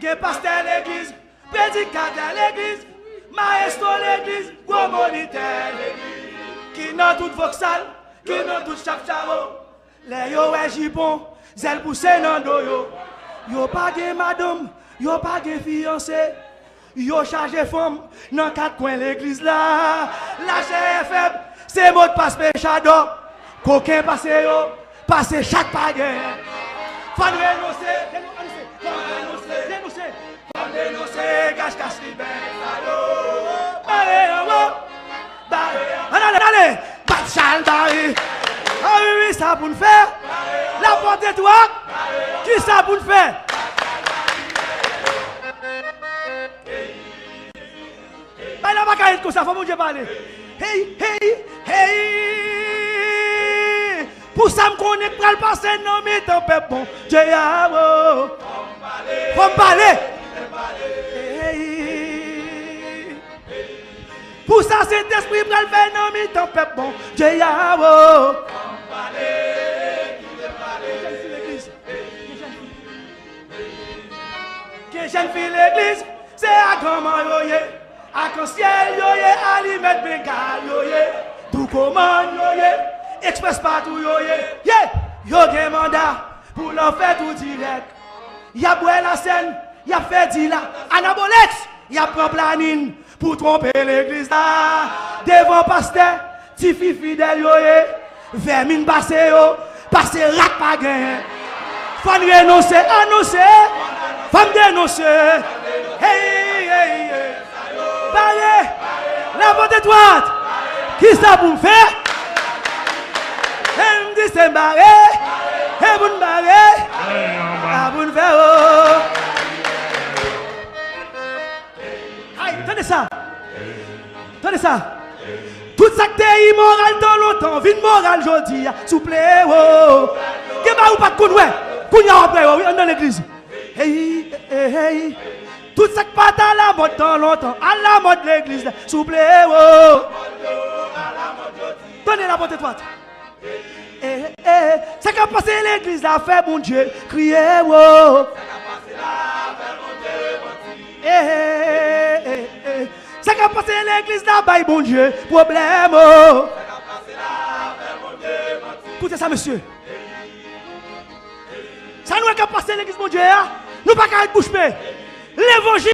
que pasteur l'église, prédicateur l'église, maestro l'église, gros moniteur l'église. Qui dans toute voxal, qui dans toute chapcharo, les yo est jipon, zèle pousse dans do yo. Yo pas de madame, yo pas de fiancé, yo chargé femme dans quatre coins l'église là. La chair est faible, c'est mot de passe péchado. Coquin passe yo, passe chaque pagain. Faut dénoncer, cache libère. Allez, Batchal Barry. Ah oui, ça pour nous faire. La porte est toi. Qui ça pour nous faire? Bah, la bacaille comme ça, faut mon Dieu parler. Hey. Pour ça, me connaît pour le passer, non, mais ton peuple, bon Dieu, faut me parler. Pour ça, cet esprit pour le faire, non, mais ton peuple, bon Dieu, que jeune fille l'église, c'est à comment yoye, à quand ciel yoye, à lui mettre bengal yoye, tout comment yoye. Express partout yo gen mandat pour l'en faire tout direct. Y'a boire la scène, y'a fait dit là anabolex, y'a prend planine pour tromper l'église là. Devant pasteur, ti fi fidèle yo vermine passe yo, passe rat pas gain. Faut annoncer, faut dénoncer. Hey. Parlez, la porte droite. Qui ça pour me faire? C'est barré, et vous ne barré, à vous ne faire. Aïe, tenez ça. Tout ça qui est immoral dans longtemps, vie morale aujourd'hui, s'il vous plaît. Qui va ou pas de couille, couille après, dans l'église. Hey. Tout ça qui pas à la mode dans longtemps, à la mode de l'église, s'il vous plaît. Tenez la porte étroite. Ça qui a passé l'église a fait mon Dieu crier wow. Ça qui a passé l'église là bas bon Dieu problème oh. Écoutez ça monsieur. Ça nous a passé l'église mon Dieu nous pas qu'à être bouche bée. L'évangile